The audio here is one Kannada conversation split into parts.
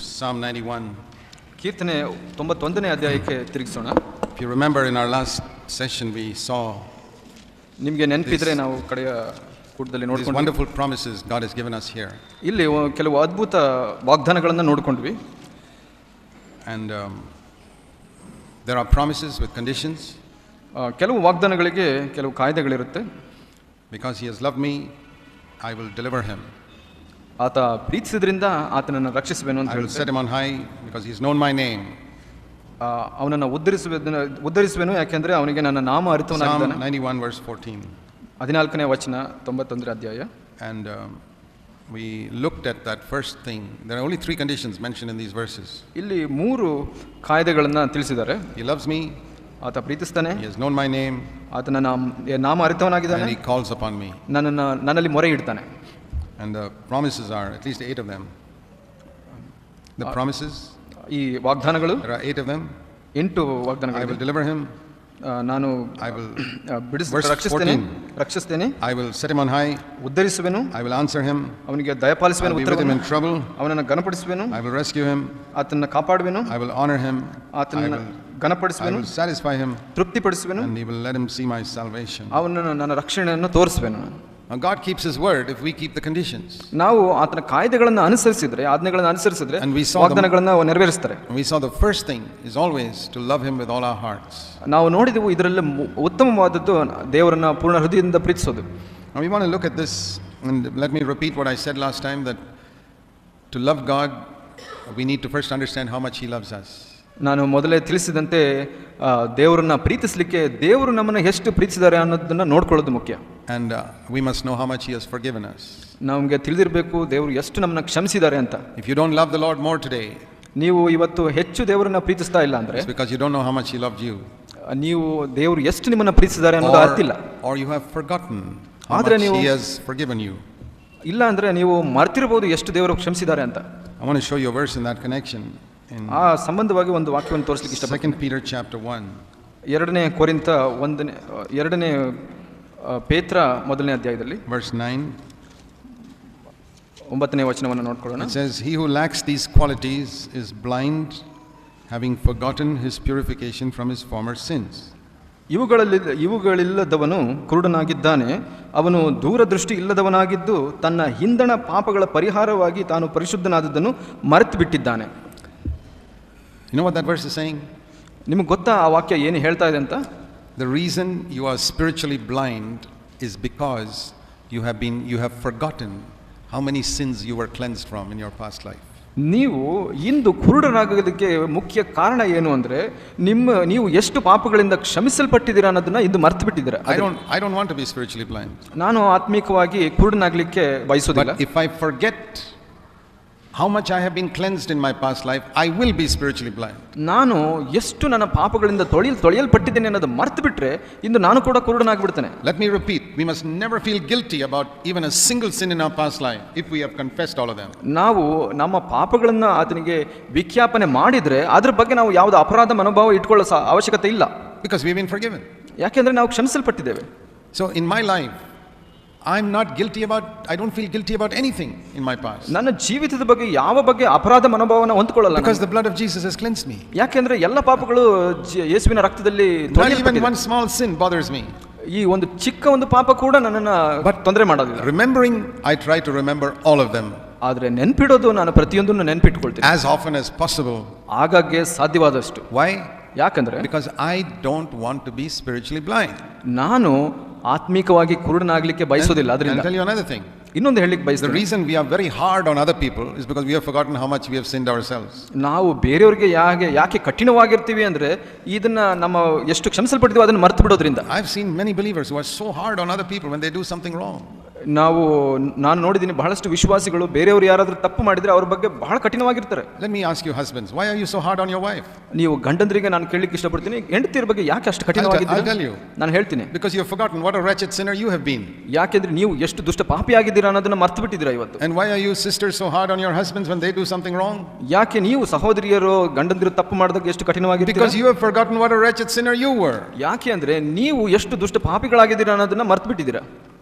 Psalm 91. ಕೀರ್ತನೆ 91ನೇ ಅಧ್ಯಾಯಕ್ಕೆ ತಿರುಗಿಸೋಣ. If you remember, in our last session we saw ನಿಮಗೆ ನೆನಪಿದ್ರೆ ನಾವು ಕಡೆಯ ಕೂಟದಲ್ಲಿ these ನೋಡಿಕೊಂಡು wonderful promises God has given us here. ಇಲ್ಲಿ ಕೆಲವು ಅದ್ಭುತ ವಾಗ್ದಾನಗಳನ್ನು ನೋಡಿಕೊಂಡ್ವಿ. And there are promises with conditions. ಕೆಲವು ವಾಗ್ದಾನಗಳಿಗೆ ಕೆಲವು ಕಾಯ್ದೆಗಳಿರುತ್ತೆ. Because he has loved me, I will deliver him. ಆತ ಪ್ರೀತಿಸಿದ್ರಿಂದ ಆತನನ್ನು ರಕ್ಷಿಸುವೆನು ಅಂತ I will set him on high because he has known my name. ಅವನನ್ನು ಉದ್ಧರಿಸುವೆನು ಯಾಕೆಂದ್ರೆ ಅವನಿಗೆ ನನ್ನ ನಾಮ ಅರಿತವನಾಗಿದ್ದಾನೆ. Psalm 91 verse 14. 14ನೇ ವಚನ 91ನೇ ಅಧ್ಯಾಯ. And we looked at that first thing. There are only 3 conditions mentioned in these verses. ಇಲ್ಲಿ 3 ಕಾಯ್ದೆಗಳನ್ನು ತಿಳಿಸಿದ್ದಾರೆ. He loves me. ಆತ ಪ್ರೀತಿಸ್ತಾನೆ. He has known my name. ಆತನ ನಾಮ ಅರಿತವನಾಗಿದ್ದಾನೆ. And he calls upon me. ನನ್ನಲ್ಲಿ ಮೊರೆ ಇಡ್ತಾನೆ. And the promises are at least 8 of them. The promises, ಈ ವಾಗ್ದಾನಗಳು, there are 8 of them. 8 ವಾಗ್ದಾನಗಳು. I will deliver him. ನಾನು ರಕ್ಷಿಸ್ತೇನೆ. I will set him on high. ಉದ್ಧರಿಸುವೆನು. I will answer him. ಅವನಿಗೆ ದಯಪಾಲಿಸುವೆನು. I will be with him in trouble. ಅವನನ್ನು ಘನಪಡಿಸುವೆನು. I will rescue him. ಆತನನ್ನು ಕಾಪಾಡುವೆನು. I will honor him. ಆತನನ್ನು ಘನಪಡಿಸುವೆನು. I will satisfy him. ತೃಪ್ತಿಪಡಿಸುವೆನು. And he will let him see my salvation. ಅವನನ್ನು ನನ್ನ ರಕ್ಷಣೆಯನ್ನು ತೋರಿಸುವೆನು. Now God keeps his word if we keep the conditions. ನಾವು ಆತನ ಕಾಯ್ದೆಗಳನ್ನು ಅನುಸರಿಸಿದ್ರೆ, ಆಜ್ಞೆಗಳನ್ನು ಅನುಸರಿಸಿದ್ರೆ ವಾಗ್ದಾನಗಳನ್ನು ನೆರವೇರಿಸ್ತಾರೆ. We saw the first thing is always to love him with all our hearts. ನಾವು ನೋಡಿದೆವು ಇದರಲ್ಲಿ ಉತ್ತಮವಾದದ್ದು ದೇವರನ್ನ ಪೂರ್ಣ ಹೃದಯದಿಂದ ಪ್ರೀತಿಸೋದು. Now we want to look at this, and let me repeat what I said last time, that to love God we need to first understand how much he loves us. ನಾನು ಮೊದಲೇ ತಿಳಿಸಿದಂತೆ ದೇವರನ್ನ ಪ್ರೀತಿಸಲಿಕ್ಕೆ ದೇವರು ನಮ್ಮನ್ನು ಎಷ್ಟು ಪ್ರೀತಿಸಿದ್ದಾರೆ ಅನ್ನೋದನ್ನ ನೋಡ್ಕೊಳ್ಳೋದು ಮುಖ್ಯ. And we must know how much he has forgiven us. ನಮಗೆ ತಿಳಿದಿರಬೇಕು ದೇವರು ಎಷ್ಟು ನಮ್ಮನ್ನ ಕ್ಷಮಿಸಿದ್ದಾರೆ ಅಂತ. If you don't love the Lord more today, ನೀವು ಇವತ್ತು ಹೆಚ್ಚು ದೇವರನ್ನ ಪ್ರೀತಿಸ್ತಾ ಇಲ್ಲ ಅಂದ್ರೆ it's because you don't know how much he loved you. ನೀವು ದೇವರು ಎಷ್ಟು ನಿಮ್ಮನ್ನ ಪ್ರೀತಿಸಿದ್ದಾರೆ ಅನ್ನೋದು ಅರ್ಥಿಲ್ಲ. Or you have forgotten how much he has forgiven you. ಇಲ್ಲ ಅಂದ್ರೆ ನೀವು ಮರ್ತಿರಬಹುದು ಎಷ್ಟು ದೇವರು ಕ್ಷಮಿಸಿದ್ದಾರೆ ಅಂತ. I want to show you a verse in that connection. ಆ ಸಂಬಂಧವಾಗಿ ಒಂದು ವಾಕ್ಯವನ್ನು ತೋರಿಸಲಿಕ್ಕೆ ಇಷ್ಟಪಡ್ತೀನಿ. 2 Peter chapter 1. 2ನೇ ಕೊರಿಂಥ 2ನೇ ಪೇತ್ರ 1ನೇ ಅಧ್ಯಾಯದಲ್ಲಿ verse 9. 9ನೇ ವಚನವನ್ನು ನೋಡ್ಕೊಳ್ಳೋಣ. It says, he who lacks these qualities is blind, having forgotten his purification from his former sins. ಇವುಗಳಿಲ್ಲದವನು ಕುರುಡನಾಗಿದ್ದಾನೆ, ಅವನು ದೂರದೃಷ್ಟಿ ಇಲ್ಲದವನಾಗಿದ್ದು ತನ್ನ ಹಿಂದಣ ಪಾಪಗಳ ಪರಿಹಾರವಾಗಿ ತಾನು ಪರಿಶುದ್ಧನಾದದ್ದನ್ನು ಮರೆತು ಬಿಟ್ಟಿದ್ದಾನೆ. You know what that verse is saying? ನಿಮಗೆ ಗೊತ್ತಾ ಆ ವಾಕ್ಯ ಏನು ಹೇಳ್ತಾ ಇದೆ ಅಂತ? The reason you are spiritually blind is because you have forgotten how many sins you were cleansed from in your past life. ನೀವು ಇಂದು ಕುರುಡರಾಗೋದಕ್ಕೆ ಮುಖ್ಯ ಕಾರಣ ಏನು ಅಂದ್ರೆ ನೀವು ಎಷ್ಟು ಪಾಪಗಳಿಂದ ಕ್ಷಮಿಸಲ್ಪಟ್ಟಿದ್ದೀರಾ ಅನ್ನೋದನ್ನ ಇಂದು ಮರ್ತು ಬಿಟ್ಟಿದ್ದೀರಾ. I don't want to be spiritually blind. ನಾನು ಆತ್ಮಿಕವಾಗಿ ಕುರುಡನಾಗಲಿಕ್ಕೆ ಬಯಸೋದಿಲ್ಲ. But if I forget how much I have been cleansed in my past life, I will be spiritually blind. ನಾನು ಎಷ್ಟು ನನ್ನ ಪಾಪಗಳಿಂದ ತೊಳೆಯಲ್ಪಟ್ಟಿದ್ದೇನೆ ಅನ್ನೋದು ಮರ್ತು ಬಿಟ್ರೆ ಇಂದು ನಾನು ಕೂಡ ಕುರುಡನಾಗಿಬಿಡ್ತೇನೆ. Let me repeat, we must never feel guilty about even a single sin in our past life if we have confessed all of them. ನಾವು ನಮ್ಮ ಪಾಪಗಳನ್ನು ಆತನಿಗೆ ವಿಜ್ಞಾಪನೆ ಮಾಡಿದ್ರೆ ಅದ್ರ ಬಗ್ಗೆ ನಾವು ಯಾವುದೇ ಅಪರಾಧ ಮನೋಭಾವ ಇಟ್ಕೊಳ್ಳೋ ಅವಶ್ಯಕತೆ ಇಲ್ಲ. Because we have been forgiven. ಯಾಕೆಂದ್ರೆ ನಾವು ಕ್ಷಮಿಸಲ್ಪಟ್ಟಿದ್ದೇವೆ. So in my life I don't feel guilty about anything in my past. ನನ್ನ ಜೀವಿತದ ಬಗ್ಗೆ ಯಾವ ಬಗ್ಗೆ ಅಪರಾಧ ಮನೋಭಾವನ ಹೊಂದಿಕೊಳ್ಳಲ್ಲ. Because the blood of Jesus has cleansed me. ಯಾಕೆಂದ್ರೆ ಎಲ್ಲ ಪಾಪಗಳು ಯೇಸುವಿನ ರಕ್ತದಲ್ಲಿ ತೊಳೆಯಲ್ಪಟ್ಟಿದೆ. Even one small sin bothers me. ಈ ಒಂದು ಚಿಕ್ಕ ಒಂದು ಪಾಪ ಕೂಡ ನನ್ನನ್ನು ತೊಂದರೆ ಮಾಡೋದಿಲ್ಲ. Remembering, I try to remember all of them. ಆದ್ರೆ ನೆನಪಿಡೋದು ನಾನು ಪ್ರತಿಯೊಂದನ್ನು ನೆನಪಿಟ್ಕೊಳ್ತೀನಿ. As often as possible. ಆಗಾಗ್ಗೆ ಸಾಧ್ಯವಾದಷ್ಟು. Why? ಯಾಕಂದ್ರೆ because I don't want to be spiritually blind. ನಾನು ಆತ್ಮಿಕವಾಗಿ ಕುರುಡನಾಗಲಿಕ್ಕೆ ಬಯಸೋದಿಲ್ಲ. ಅದರಿಂದ I'll tell you another thing. ಇನ್ನೊಂದು ಹೇಳಲಿಕ್ಕೆ ಬಯಸ್ತೀನಿ. The reason we are very hard on other people is because we have forgotten how much we have sinned ourselves. ನಾವು ಬೇರೆಯವರಿಗೆ ಯಾಕೆ ಕಠಿಣವಾಗಿರ್ತೀವಿ ಅಂದ್ರೆ ಇದನ್ನ ನಮ್ಮ ಎಷ್ಟು ಕ್ಷಮಿಸಲ್ಪಟ್ಟಿದ್ದೀವಿ ಅದನ್ನು ಮರೆತು ಬಿಡೋದ್ರಿಂದ. I've seen many believers who are so hard on other people when they do something wrong. ನಾನು ನೋಡಿದ್ದೀನಿ ಬಹಳಷ್ಟು ವಿಶ್ವಾಸಿಗಳು ಬೇರೆಯವರು ಯಾರಾದರೂ ತಪ್ಪು ಮಾಡಿದ್ರೆ ಅವ್ರ ಬಗ್ಗೆ ಬಹಳ ಕಠಿಣವಾಗಿರ್ತಾರೆ. Let me ask you husbands, why are you so hard on your wife? ನೀವು ಗಂಡಂದರಿಗೆ ನಾನು ಕೇಳಲಿಕ್ಕೆ ಇಷ್ಟಪಡ್ತೀನಿ, ಹೆಂಡತಿಯರ ಬಗ್ಗೆ ಯಾಕೆ ಅಷ್ಟು ಕಠಿಣವಾಗಿದ್ದೀರಾ? I'll tell you. ನಾನು ಹೇಳ್ತೀನಿ. Because you have forgotten what a wretched sinner you have been. ಯಾಕೆಂದ್ರೆ ನೀವು ಎಷ್ಟು ದುಷ್ಟ ಪಾಪಿಯಾಗಿದ್ದೀರಾ ಅನ್ನೋದನ್ನ ಮರೆತು ಬಿಟ್ಟಿದ್ದೀರಾ ಇವತ್ತು. And why are you sisters so hard on your husbands when they do something wrong? ಯಾಕೆ ನೀವು ಸಹೋದರಿಯರು ಗಂಡಂದಿರು ತಪ್ಪು ಮಾಡಿದಾಗ ಎಷ್ಟು ಕಠಿಣವಾಗಿದ್ದೀರಾ? Because you have forgotten what a wretched sinner you were. ಯಾಕೆ ಅಂದ್ರೆ ನೀವು ಎಷ್ಟು ದುಷ್ಟ ಪಾಪಿಗಳಾಗಿದ್ದೀರಾ ಅನ್ನೋದನ್ನ ಮರೆತು ಬಿಟ್ಟಿದ್ದೀರಾ.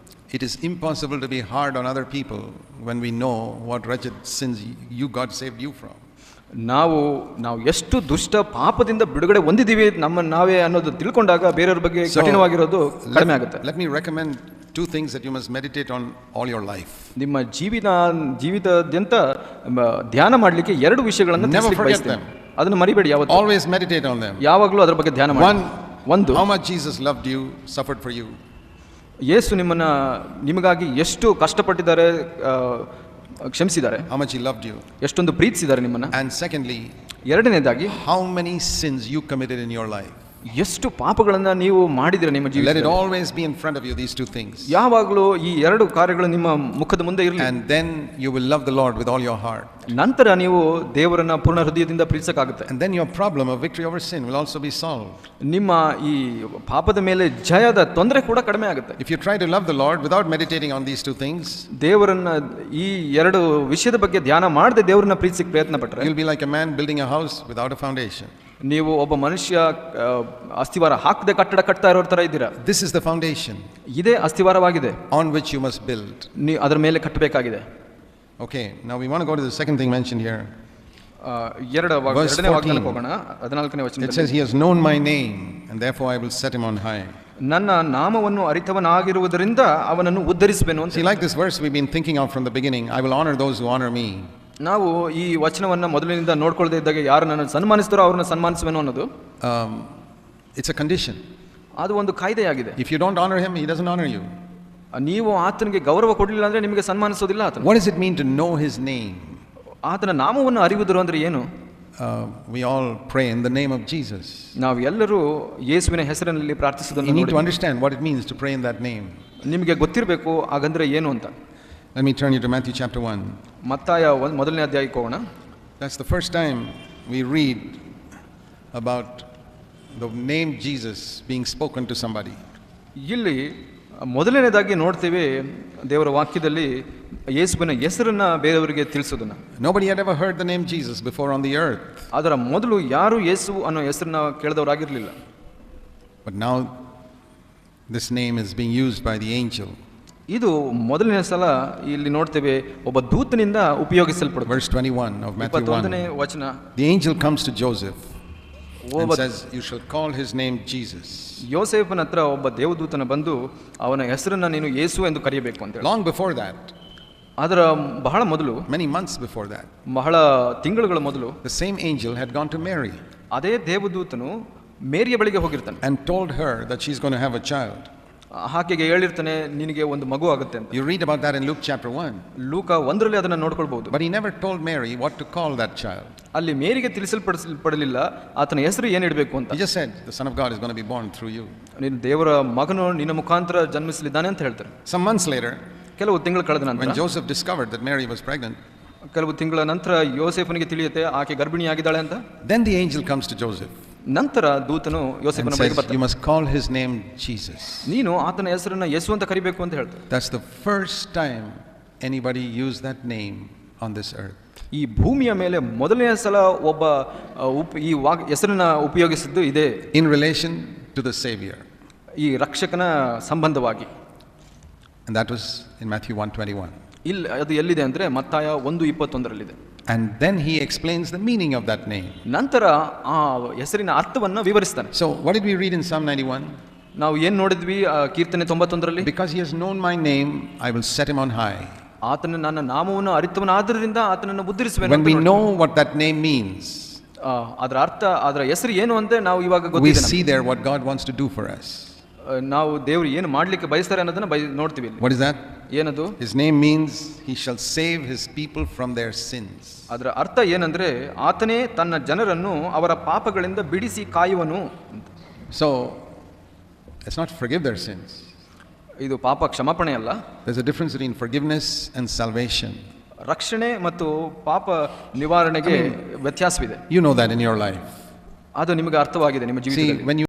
It is impossible to be hard on other people when we know what wretched sins God saved you from. ನಾವು ಎಷ್ಟು ದುಷ್ಟ ಪಾಪದಿಂದ ಬಿಡುಗಡೆ ಹೊಂದಿದ್ದೀವಿ ನಾವೇ ಅನ್ನೋದು ತಿಳ್ಕೊಂಡಾಗ ಬೇರೆಯವ್ರ ಬಗ್ಗೆ ಕಠಿಣವಾಗಿರೋದು ಕಡಿಮೆ ಆಗುತ್ತೆ. Let me recommend two things that you must meditate on all your life. ನಿಮ್ಮ ಜೀವಿತಾದ್ಯಂತ ಧ್ಯಾನ ಮಾಡಲಿಕ್ಕೆ ಎರಡು ವಿಷಯಗಳನ್ನು ತಿಳಿಸಲಿಕ್ಕೆ ಬಯಸ್ತೇನೆ. ಅದನ್ನು ಮರಿಬೇಡಿ ಯಾವತ್ತೂ. Always meditate on them. ಯಾವಾಗಲೂ ಅದರ ಬಗ್ಗೆ ಧ್ಯಾನ ಮಾಡಿ. ಒಂದು, how much Jesus loved you, suffered for you. ಯೇಸು ನಿಮಗಾಗಿ ಎಷ್ಟು ಕಷ್ಟಪಟ್ಟಿದ್ದಾರೆ, ಕ್ಷಮಿಸಿದ್ದಾರೆ. How much he loved you. ಎಷ್ಟೊಂದು ಪ್ರೀತಿಸಿದ್ದಾರೆ ನಿಮ್ಮನ್ನ. And secondly, ಎರಡನೇದಾಗಿ, how many sins you committed in your life. ಎಷ್ಟು ಪಾಪಗಳನ್ನ ನೀವು ಮಾಡಿದಿರ ನಿಮ್ಮ ಜೀವಿತದಲ್ಲಿ. Let it always be in front of you, these two things. ಯಾವಾಗಲೂ ಈ ಎರಡು ಕಾರ್ಯಗಳು ನಿಮ್ಮ ಮುಖದ ಮುಂದೆ ಇರಲಿ. And then you will love the Lord with all your heart. ನಂತರ ನೀವು ದೇವರನ್ನ ಪೂರ್ಣ ಹೃದಯದಿಂದ ಪ್ರೀತಿಸಕ್ಕಾಗುತ್ತೆ. And then your problem of victory over sin will also be solved. ನಿಮ್ಮ ಈ ಪಾಪದ ಮೇಲೆ ಜಯದ ತೊಂದರೆ ಕೂಡ ಕಡಿಮೆ ಆಗುತ್ತೆ. If you try to love the Lord without meditating on these two things, ದೇವರನ್ನ ಈ ಎರಡು ವಿಷಯದ ಬಗ್ಗೆ ಧ್ಯಾನ ಮಾಡದೆ ದೇವರನ್ನ ಪ್ರೀತಿಸಕ್ಕೆ ಪ್ರಯತ್ನ ಪಟ್ಟರೆ, you'll be like a man building a house without a foundation. ನೀವು ಒಬ್ಬ ಮನುಷ್ಯ ಅಸ್ಥಿವಾರ ಹಾಕದೆ ಕಟ್ಟಡ ಕಟ್ತಾ ಇರೋ ತರ ಇದ್ದೀರಾ. This is the foundation. ಇದೇ ಅಸ್ಥಿವಾರವಾಗಿದೆ. On which you must build. ನೀವು ಅದರ ಮೇಲೆ ಕಟ್ಟಬೇಕಾಗಿದೆ. Okay, now we want to go to the second thing mentioned here. ಎರಡನೇ ವಾಕ್ಯಕ್ಕೆ ಹೋಗೋಣ. 14ನೇ ವಚನದಲ್ಲಿ it says, he has known my name and therefore I will set him on high. ನನ್ನ ನಾಮವನ್ನು ಅರಿತವನಾಗಿರುವುದರಿಂದ ಅವನನ್ನು ಉದ್ಧರಿಸುವೆನು ಅಂತ. See, like this verse we've been thinking of from the beginning, I will honor those who honor me. ನಾವು ಈ ವಚನವನ್ನು ಮೊದಲಿನಿಂದ ನೋಡ್ಕೊಳ್ಳದೆ ಇದ್ದಾಗ ಯಾರು ನನ್ನ ಸನ್ಮಾನಿಸ್ತಾರೋ ಅವ್ರನ್ನ ಸನ್ಮಾನಿಸುವೆನು ಅನ್ನೋದು it's a condition. ಅದು ಒಂದು ಕಾಯ್ದೆಯಾಗಿದೆ. If you don't honor him, he doesn't honor you. ನೀವು ಆತನಿಗೆ ಗೌರವ ಕೊಡಲಿಲ್ಲ ಅಂದ್ರೆ ನಿಮಗೆ ಸನ್ಮಾನಿಸೋದಿಲ್ಲ ಆತನು. What does it mean to know his name? ಆತನ ನಾಮವನ್ನು ಅರಿಯುವುದು ಅಂದ್ರೆ ಏನು? We all pray in the name of Jesus. ನಾವು ಎಲ್ಲರೂ ಯೇಸುವಿನ ಹೆಸರಿನಲ್ಲಿ ಪ್ರಾರ್ಥಿಸುವುದನ್ನು you need to understand what it means to pray in that name. ನಿಮಗೆ ಗೊತ್ತಿರಬೇಕು ಹಾಗಂದ್ರೆ ಏನು ಅಂತ. Let me turn you to Matthew chapter 1. ಮತ್ತಾಯ ಮೊದಲನೇ ಅಧ್ಯಾಯಕ್ಕೆ ಹೋಗೋಣ. That's the first time we read about the name Jesus being spoken to somebody. ಇಲ್ಲಿ ಮೊದಲನೇದಾಗಿ ನೋಡ್ತೇವೆ ದೇವರ ವಾಕ್ಯದಲ್ಲಿ ಯೇಸುವಿನ ಹೆಸರನ್ನ ಬೇರೆಯವರಿಗೆ ತಿಳಿಸೋದನ್ನ. Nobody had ever heard the name Jesus before on the earth. ಅದರ ಮೊದಲು ಯಾರು ಯೇಸು ಅನ್ನೋ ಹೆಸರನ್ನ ಕೇಳಿದವರಾಗಿರಲಿಲ್ಲ. But now this name is being used by the angel. ಇದು ಮೊದಲನೇ ಸಲ ಇಲ್ಲಿ ನೋಡ್ತೇವೆ ಒಬ್ಬ ದೂತನಿಂದ ಉಪಯೋಗಿಸಲ್ಪಡುತ್ತೆ. Verse 21 of Matthew 1. 21ನೇ ವಚನ. The angel comes to Joseph and says, you shall call his name Jesus. ಯೋಸೇಫನ ಹತ್ರ ಒಬ್ಬ ದೇವದೂತನ ಬಂದು ಅವನ ಹೆಸರನ್ನ ನೀನು ಯೇಸು ಎಂದು ಕರೆಯಬೇಕು ಅಂತ ಹೇಳಿ. Long before that, ಅದರ ಬಹಳ ಮೊದಲು, many months before that, ಬಹಳ ತಿಂಗಳುಗಳ ಮೊದಲು, the same angel had gone to Mary. ಅದೇ ದೇವದೂತನು ಮೇರಿಯ ಬಳಿಗೆ ಹೋಗಿರ್ತಾನೆ. And told her that she's going to have a child. ಆಕೆಗೆ ಹೇಳಿರ್ತಾನೆ ನಿನಗೆ ಒಂದು ಮಗು ಆಗುತ್ತೆ ಅಂತ. You read about that in Luke chapter 1. ಲೂಕ 1ರಲ್ಲಿ ಅದನ್ನ ನೋಡ್ಕೊಳ್ಬಹುದು. But he never told Mary what to call that child. ಅಲ್ಲಿ ಮೇರಿಗೆ ತಿಳಿಸಲ್ಪಡಲಿಲ್ಲ ಆತನ ಹೆಸರು ಏನು ಇಡಬೇಕು ಅಂತ. He just said the son of God is going to be born through you. ನೀನು ದೇವರ ಮಗನು ನಿನ್ನ ಮುಖಾಂತರ ಜನ್ಮಿಸಲಿದ್ದಾನೆ ಅಂತ ಹೇಳ್ತಾರೆ. Some months later, ಕೆಲವು ತಿಂಗಳು ಕಳೆದ ನಂತರ, when Joseph discovered that Mary was pregnant, ಕೆಲವು ತಿಂಗಳ ನಂತರ ಯೋಸೇಫನಿಗೆ ತಿಳಿಯುತ್ತೆ ಆಕೆ ಗರ್ಭಿಣಿಯಾಗಿದ್ದಾಳೆ ಅಂತ. then the angel comes to Joseph. ನಂತರ ದೂತನು ಯೋಸೇಫನ ಬಳಿಗೆ ಬರ್ತಾನೆ. You must call his name Jesus. ನೀನು ಆತನ ಹೆಸರನ್ನ ಯೇಸು ಅಂತ ಕರಿಬೇಕು ಅಂತ ಹೇಳ್ತಾರೆ. That's the first time anybody used that name on this earth. ಈ ಭೂಮಿಯ ಮೇಲೆ ಮೊದಲನೇ ಸಲ ಒಬ್ಬ ಈ ಹೆಸರನ್ನ ಉಪಯೋಗಿಸಿದ್ದು ಇದೆ. In relation to the Savior. ಈ ರಕ್ಷಕನ ಸಂಬಂಧವಾಗಿ. And that was in Matthew 1:21. ಇಲ್ಲಿ ಅದು ಎಲ್ಲಿದೆ ಅಂದ್ರೆ ಮತ್ತಾಯ 1:21ರಲ್ಲಿದೆ. And then he explains the meaning of that name. ನಂತರ ಆ ಹೆಸರಿನ ಅರ್ಥವನ್ನು ವಿವರಿಸ್ತಾನೆ. So what did we read in Psalm 91? ನಾವು ಏನು ನೋಡಿದ್ವಿ ಕೀರ್ತನೆ 91ರಲ್ಲಿ? Because he has known my name, I will set him on high. ಆತನ ನನ್ನ ನಾಮವನ್ನು ಅರಿತವನಾದ್ದರಿಂದ ಆತನನ್ನು ಉದ್ಧರಿಸುವೆನು. When we know what that name means, ಅದರ ಅರ್ಥ, ಅದರ ಹೆಸರು ಏನು ಅಂತ ನಾವು ಇವಾಗ ಗೊತ್ತಿದೆ. We see there what God wants to do for us. ನಾವು ದೇವರು ಏನು ಮಾಡಲಿಕ್ಕೆ ಬಯಸ್ತಾರೆ ಅನ್ನೋದನ್ನ ನೋಡ್ತೀವಿ. What is that? ಏನದು? His name means he shall save his people from their sins. ಅದರ ಅರ್ಥ ಏನಂದ್ರೆ ಆತನೇ ತನ್ನ ಜನರನ್ನು ಅವರ ಪಾಪಗಳಿಂದ ಬಿಡಿಸಿ ಕಾಯುವನು. So let's not forgive their sins. ಇದು ಪಾಪ ಕ್ಷಮಾಪಣೆ ಅಲ್ಲ. There's a difference between forgiveness and salvation. ರಕ್ಷಣೆ ಮತ್ತು ಪಾಪ ನಿವಾರಣೆಗೆ ವ್ಯತ್ಯಾಸವಿದೆ. You know that in your life. ಅದು ನಿಮಗೆ ಅರ್ಥವಾಗಿದೆ ನಿಮ್ಮ ಜೀವಿತದಲ್ಲಿ. See, when you